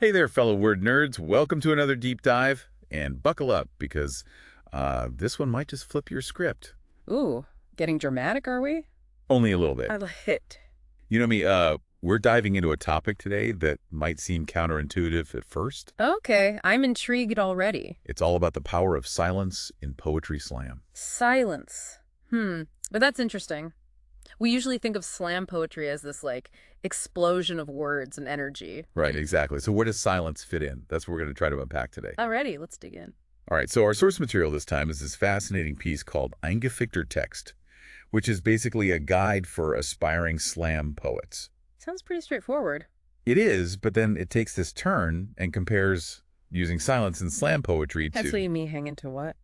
Hey there, fellow word nerds. Welcome to another deep dive. And buckle up because this one might just flip your script. Ooh, getting dramatic, are we? Only a little bit. I like it. You know me, we're diving into a topic today that might seem counterintuitive at first. Okay, I'm intrigued already. It's all about the power of silence in poetry slam. Silence. But that's interesting. We usually think of slam poetry as this, explosion of words and energy. Right, exactly. So where does silence fit in? That's what we're going to try to unpack today. Alrighty, let's dig in. All right, so our source material this time is this fascinating piece called Eingefickter Text, which is basically a guide for aspiring slam poets. Sounds pretty straightforward. It is, but then it takes this turn and compares using silence in slam poetry That's to what you mean, hang into what?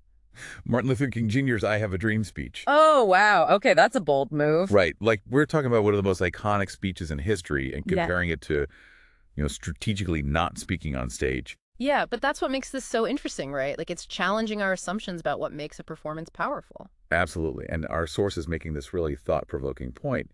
Martin Luther King Jr.'s I Have a Dream speech. Oh, wow. Okay, that's a bold move. Right, like we're talking about one of the most iconic speeches in history and Yeah. comparing it to, strategically not speaking on stage. Yeah, but that's what makes this so interesting, right? Like, it's challenging our assumptions about what makes a performance powerful. Absolutely. And our source is making this really thought-provoking point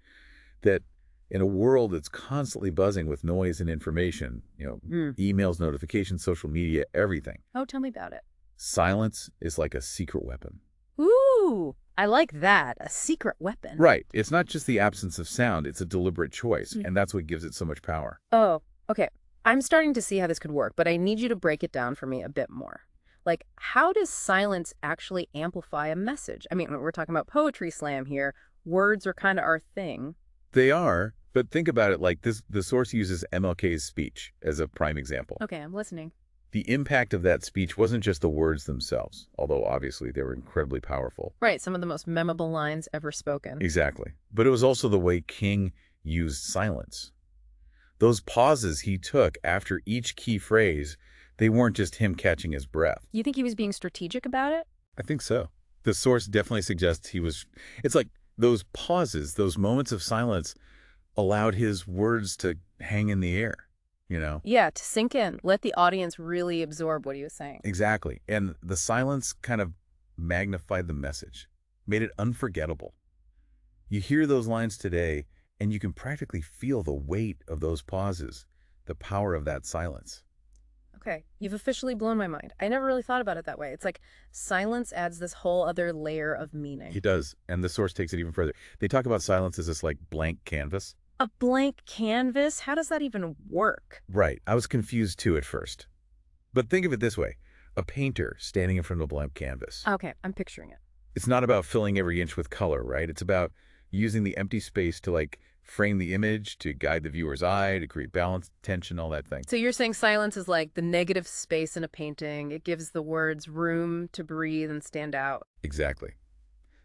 that in a world that's constantly buzzing with noise and information, emails, notifications, social media, everything, Oh, tell me about it. silence is like a secret weapon. Ooh, I like that. A secret weapon. Right. It's not just the absence of sound, it's a deliberate choice, and that's what gives it so much power. Oh, okay. I'm starting to see how this could work, but I need you to break it down for me a bit more. Like, how does silence actually amplify a message? I mean, we're talking about poetry slam here. Words are kind of our thing. They are, but think about it like this. The source uses MLK's speech as a prime example. Okay, I'm listening. The impact of that speech wasn't just the words themselves, although obviously they were incredibly powerful. Right, some of the most memorable lines ever spoken. Exactly. But it was also the way King used silence. Those pauses he took after each key phrase, they weren't just him catching his breath. You think he was being strategic about it? I think so. The source definitely suggests it's like those pauses, those moments of silence allowed his words to hang in the air. Yeah, to sink in. Let the audience really absorb what he was saying. Exactly. And the silence kind of magnified the message, made it unforgettable. You hear those lines today, and you can practically feel the weight of those pauses, the power of that silence. Okay, you've officially blown my mind. I never really thought about it that way. It's like silence adds this whole other layer of meaning. It does, and the source takes it even further. They talk about silence as this like blank canvas. A blank canvas? How does that even work? Right. I was confused too at first. But think of it this way. A painter standing in front of a blank canvas. Okay, I'm picturing it. It's not about filling every inch with color, right? It's about using the empty space to frame the image, to guide the viewer's eye, to create balance, tension, all that thing. So you're saying silence is like the negative space in a painting. It gives the words room to breathe and stand out. Exactly.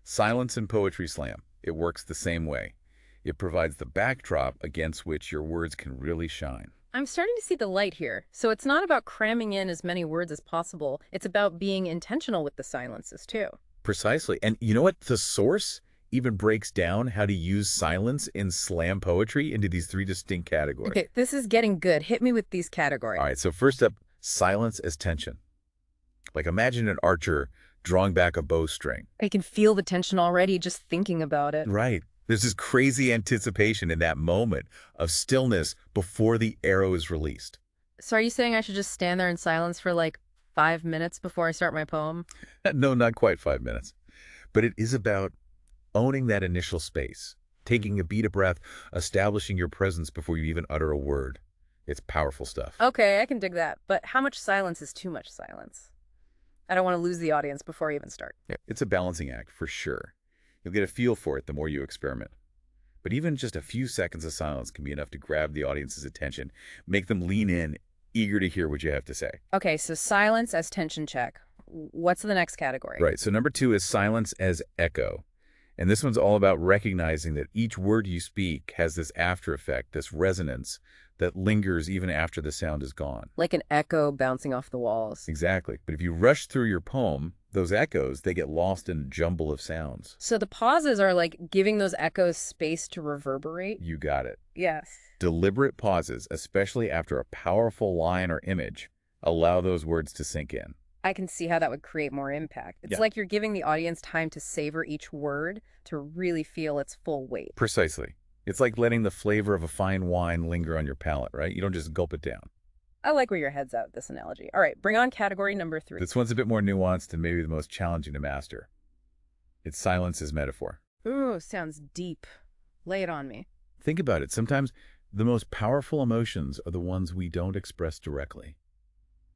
Silence in poetry slam. It works the same way. It provides the backdrop against which your words can really shine. I'm starting to see the light here. So it's not about cramming in as many words as possible. It's about being intentional with the silences, too. Precisely. And you know what? The source even breaks down how to use silence in slam poetry into these three distinct categories. Okay, this is getting good. Hit me with these categories. All right, so first up, silence as tension. Like imagine an archer drawing back a bowstring. I can feel the tension already just thinking about it. Right. There's this crazy anticipation in that moment of stillness before the arrow is released. So are you saying I should just stand there in silence for 5 minutes before I start my poem? No, not quite 5 minutes. But it is about owning that initial space, taking a beat of breath, establishing your presence before you even utter a word. It's powerful stuff. Okay, I can dig that. But how much silence is too much silence? I don't want to lose the audience before I even start. Yeah, it's a balancing act for sure. You'll get a feel for it the more you experiment. But even just a few seconds of silence can be enough to grab the audience's attention, make them lean in, eager to hear what you have to say. Okay, so silence as tension check. What's the next category? Right, so number 2 is silence as echo. And this one's all about recognizing that each word you speak has this after effect, this resonance that lingers even after the sound is gone. Like an echo bouncing off the walls. Exactly. But if you rush through your poem, those echoes, they get lost in a jumble of sounds. So the pauses are like giving those echoes space to reverberate? You got it. Yes. Deliberate pauses, especially after a powerful line or image, allow those words to sink in. I can see how that would create more impact. It's Yeah. like you're giving the audience time to savor each word to really feel its full weight. Precisely. It's like letting the flavor of a fine wine linger on your palate, right? You don't just gulp it down. I like where your head's at with this analogy. All right, bring on category number 3. This one's a bit more nuanced and maybe the most challenging to master. It's silence as metaphor. Ooh, sounds deep. Lay it on me. Think about it. Sometimes the most powerful emotions are the ones we don't express directly.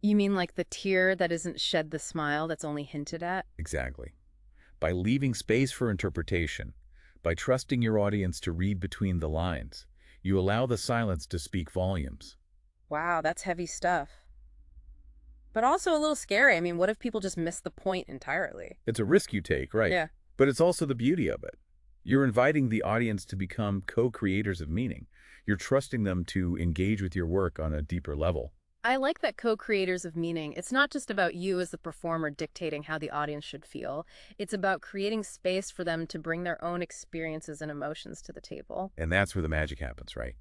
You mean like the tear that isn't shed, the smile that's only hinted at? Exactly. By leaving space for interpretation, by trusting your audience to read between the lines, you allow the silence to speak volumes. Wow, that's heavy stuff. But also a little scary. I mean, what if people just miss the point entirely? It's a risk you take, right? Yeah. But it's also the beauty of it. You're inviting the audience to become co-creators of meaning. You're trusting them to engage with your work on a deeper level. I like that co-creators of meaning. It's not just about you as the performer dictating how the audience should feel. It's about creating space for them to bring their own experiences and emotions to the table. And that's where the magic happens, right?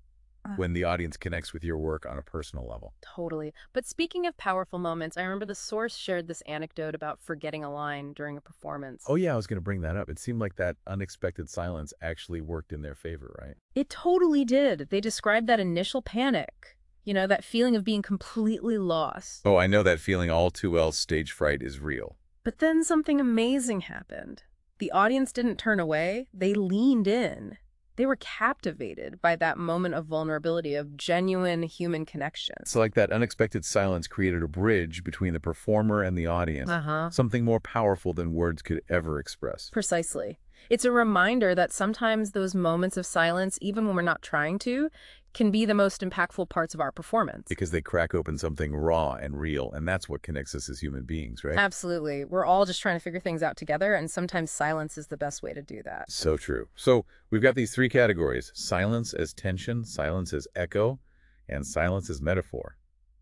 When the audience connects with your work on a personal level. Totally. But speaking of powerful moments, I remember the source shared this anecdote about forgetting a line during a performance. Oh yeah, I was going to bring that up. It seemed like that unexpected silence actually worked in their favor, right? It totally did. They described that initial panic. You know, that feeling of being completely lost. Oh, I know that feeling all too well. Stage fright is real. But then something amazing happened. The audience didn't turn away. They leaned in. They were captivated by that moment of vulnerability, of genuine human connection. So like that unexpected silence created a bridge between the performer and the audience. Something more powerful than words could ever express. Precisely. It's a reminder that sometimes those moments of silence, even when we're not trying to, can be the most impactful parts of our performance. Because they crack open something raw and real, and that's what connects us as human beings, right? Absolutely. We're all just trying to figure things out together, and sometimes silence is the best way to do that. So true. So we've got these 3 categories: silence as tension, silence as echo, and silence as metaphor.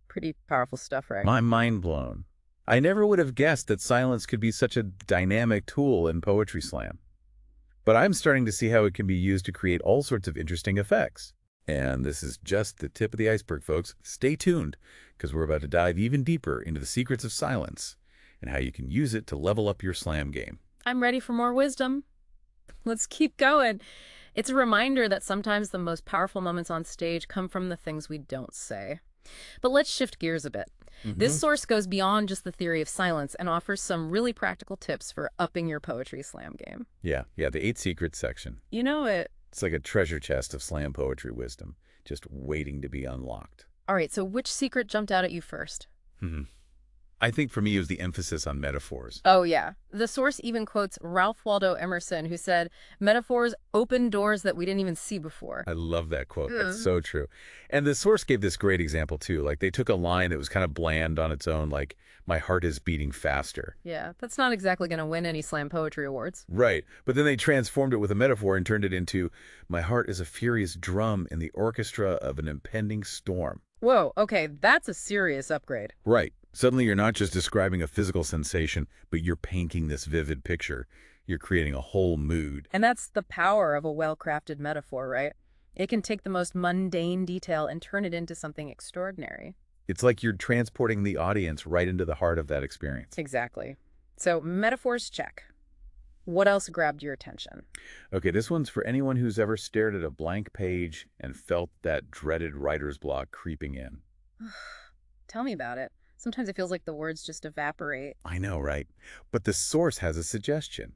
Pretty powerful stuff, right? My mind blown. I never would have guessed that silence could be such a dynamic tool in poetry slam. But I'm starting to see how it can be used to create all sorts of interesting effects. And this is just the tip of the iceberg, folks. Stay tuned, because we're about to dive even deeper into the secrets of silence and how you can use it to level up your slam game. I'm ready for more wisdom. Let's keep going. It's a reminder that sometimes the most powerful moments on stage come from the things we don't say. But let's shift gears a bit. This source goes beyond just the theory of silence and offers some really practical tips for upping your poetry slam game. Yeah, the 8 secrets section. You know it. It's like a treasure chest of slam poetry wisdom, just waiting to be unlocked. All right, so which secret jumped out at you first? I think for me it was the emphasis on metaphors. Oh, yeah. The source even quotes Ralph Waldo Emerson, who said, "Metaphors open doors that we didn't even see before." I love that quote. That's so true. And the source gave this great example, too. Like, they took a line that was kind of bland on its own, like, "My heart is beating faster." Yeah, that's not exactly going to win any slam poetry awards. Right. But then they transformed it with a metaphor and turned it into, "My heart is a furious drum in the orchestra of an impending storm." Whoa, okay, that's a serious upgrade. Right. Suddenly you're not just describing a physical sensation, but you're painting this vivid picture. You're creating a whole mood. And that's the power of a well-crafted metaphor, right? It can take the most mundane detail and turn it into something extraordinary. It's like you're transporting the audience right into the heart of that experience. Exactly. So, metaphors check. What else grabbed your attention? Okay, this one's for anyone who's ever stared at a blank page and felt that dreaded writer's block creeping in. Tell me about it. Sometimes it feels like the words just evaporate. I know, right? But the source has a suggestion.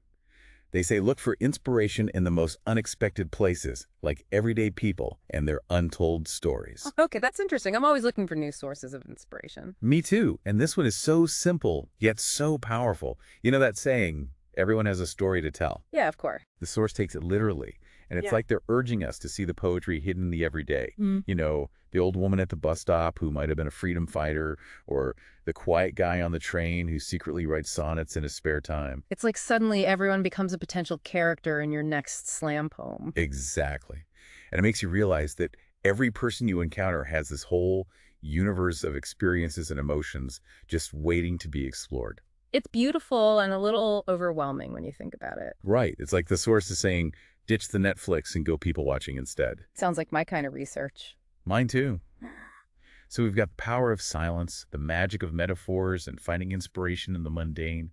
They say look for inspiration in the most unexpected places, like everyday people and their untold stories. Okay, that's interesting. I'm always looking for new sources of inspiration. Me too. And this one is so simple, yet so powerful. You know that saying, everyone has a story to tell. Yeah, of course. The source takes it literally. And it's like they're urging us to see the poetry hidden in the everyday. You know, the old woman at the bus stop who might have been a freedom fighter, or the quiet guy on the train who secretly writes sonnets in his spare time. It's like suddenly everyone becomes a potential character in your next slam poem. Exactly. And it makes you realize that every person you encounter has this whole universe of experiences and emotions just waiting to be explored. It's beautiful and a little overwhelming when you think about it. Right. It's like the source is saying, ditch the Netflix and go people watching instead. Sounds like my kind of research. Mine too. So we've got the power of silence, the magic of metaphors, and finding inspiration in the mundane.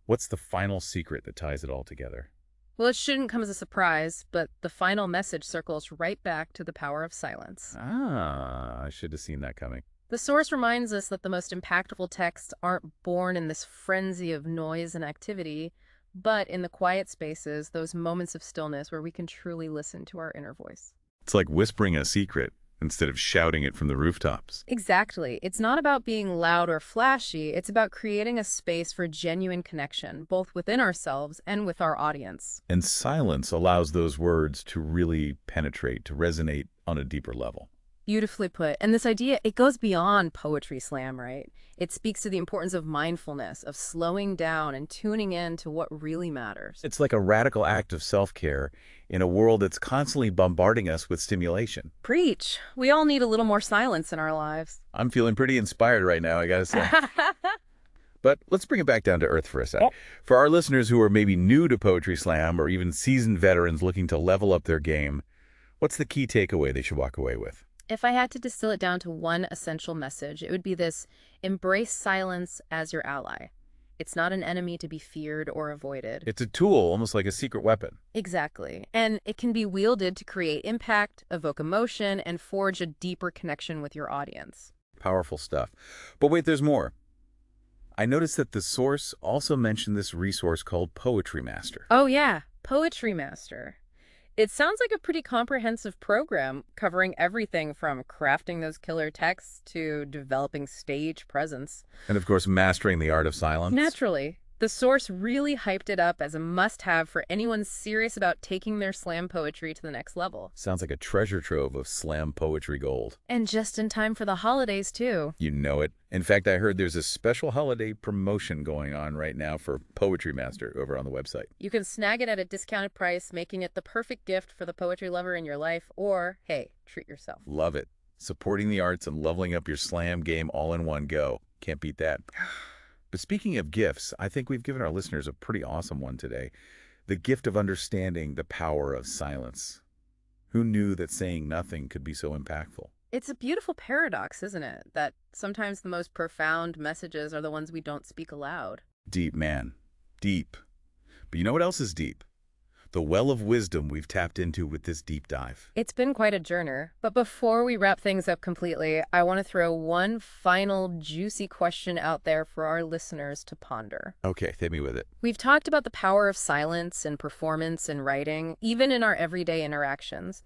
What's the final secret that ties it all together? Well, it shouldn't come as a surprise, but the final message circles right back to the power of silence. Ah, I should have seen that coming. The source reminds us that the most impactful texts aren't born in this frenzy of noise and activity, but in the quiet spaces, those moments of stillness where we can truly listen to our inner voice. It's like whispering a secret instead of shouting it from the rooftops. Exactly. It's not about being loud or flashy. It's about creating a space for genuine connection, both within ourselves and with our audience. And silence allows those words to really penetrate, to resonate on a deeper level. Beautifully put. And this idea, it goes beyond poetry slam, right? It speaks to the importance of mindfulness, of slowing down and tuning in to what really matters. It's like a radical act of self-care in a world that's constantly bombarding us with stimulation. Preach. We all need a little more silence in our lives. I'm feeling pretty inspired right now, I gotta say. But let's bring it back down to earth for a sec. For our listeners who are maybe new to Poetry Slam or even seasoned veterans looking to level up their game, what's the key takeaway they should walk away with? If I had to distill it down to one essential message, it would be this: embrace silence as your ally. It's not an enemy to be feared or avoided. It's a tool, almost like a secret weapon. Exactly. And it can be wielded to create impact, evoke emotion, and forge a deeper connection with your audience. Powerful stuff. But wait, there's more. I noticed that the source also mentioned this resource called Poetry Master. Oh yeah, Poetry Master. It sounds like a pretty comprehensive program covering everything from crafting those killer texts to developing stage presence. And of course, mastering the art of silence. Naturally, the source really hyped it up as a must-have for anyone serious about taking their slam poetry to the next level. Sounds like a treasure trove of slam poetry gold. And just in time for the holidays, too. You know it. In fact, I heard there's a special holiday promotion going on right now for Poetry Master over on the website. You can snag it at a discounted price, making it the perfect gift for the poetry lover in your life, or, hey, treat yourself. Love it. Supporting the arts and leveling up your slam game all in one go. Can't beat that. But speaking of gifts, I think we've given our listeners a pretty awesome one today. The gift of understanding the power of silence. Who knew that saying nothing could be so impactful? It's a beautiful paradox, isn't it? That sometimes the most profound messages are the ones we don't speak aloud. Deep, man. Deep. But you know what else is deep? The well of wisdom we've tapped into with this deep dive. It's been quite a journey, but before we wrap things up completely, I want to throw one final juicy question out there for our listeners to ponder. Okay, hit me with it. We've talked about the power of silence and performance and writing, even in our everyday interactions.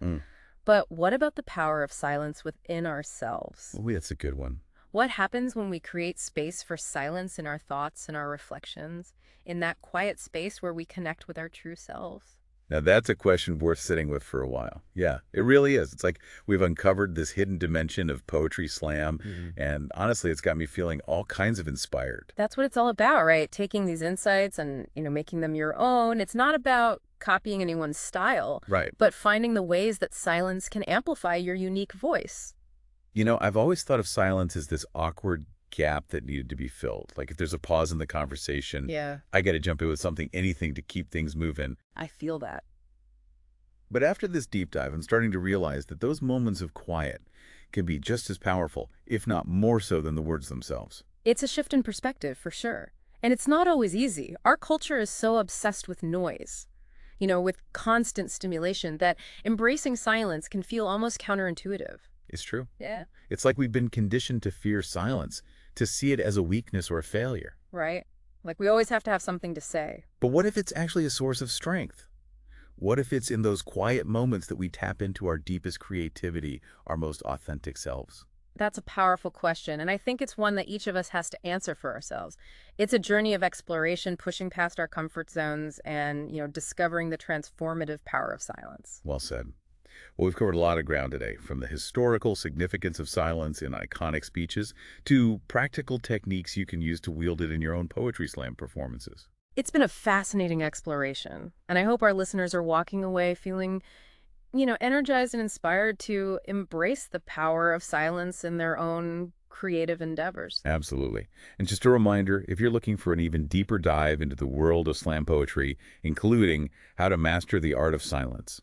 But what about the power of silence within ourselves? Oh, that's a good one. What happens when we create space for silence in our thoughts and our reflections, in that quiet space where we connect with our true selves? Now that's a question worth sitting with for a while. Yeah, it really is. It's like we've uncovered this hidden dimension of Poetry Slam, and honestly, it's got me feeling all kinds of inspired. That's what it's all about, right? Taking these insights and, making them your own. It's not about copying anyone's style, Right. but finding the ways that silence can amplify your unique voice. You know, I've always thought of silence as this awkward gap that needed to be filled. Like if there's a pause in the conversation, Yeah, I got to jump in with something, anything to keep things moving. I feel that. But after this deep dive, I'm starting to realize that those moments of quiet can be just as powerful, if not more so than the words themselves. It's a shift in perspective, for sure. And it's not always easy. Our culture is so obsessed with noise, with constant stimulation, that embracing silence can feel almost counterintuitive. It's true. Yeah. It's like we've been conditioned to fear silence, to see it as a weakness or a failure. Right? Like we always have to have something to say. But what if it's actually a source of strength? What if it's in those quiet moments that we tap into our deepest creativity, our most authentic selves? That's a powerful question, and I think it's one that each of us has to answer for ourselves. It's a journey of exploration, pushing past our comfort zones and, discovering the transformative power of silence. Well said. Well, we've covered a lot of ground today, from the historical significance of silence in iconic speeches to practical techniques you can use to wield it in your own Poetry Slam performances. It's been a fascinating exploration, and I hope our listeners are walking away feeling, energized and inspired to embrace the power of silence in their own creative endeavors. Absolutely. And just a reminder, if you're looking for an even deeper dive into the world of slam poetry, including how to master the art of silence,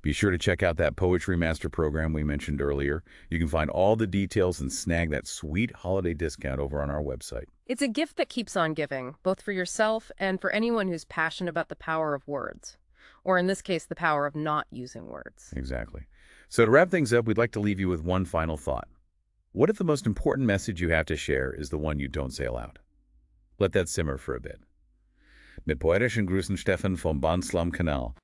be sure to check out that Poetry Master program we mentioned earlier. You can find all the details and snag that sweet holiday discount over on our website. It's a gift that keeps on giving, both for yourself and for anyone who's passionate about the power of words, or in this case, the power of not using words. Exactly. So to wrap things up, we'd like to leave you with one final thought. What if the most important message you have to share is the one you don't say aloud? Let that simmer for a bit. Mit poetischen Grüßen, Steffen vom Bahn-Slam Kanal.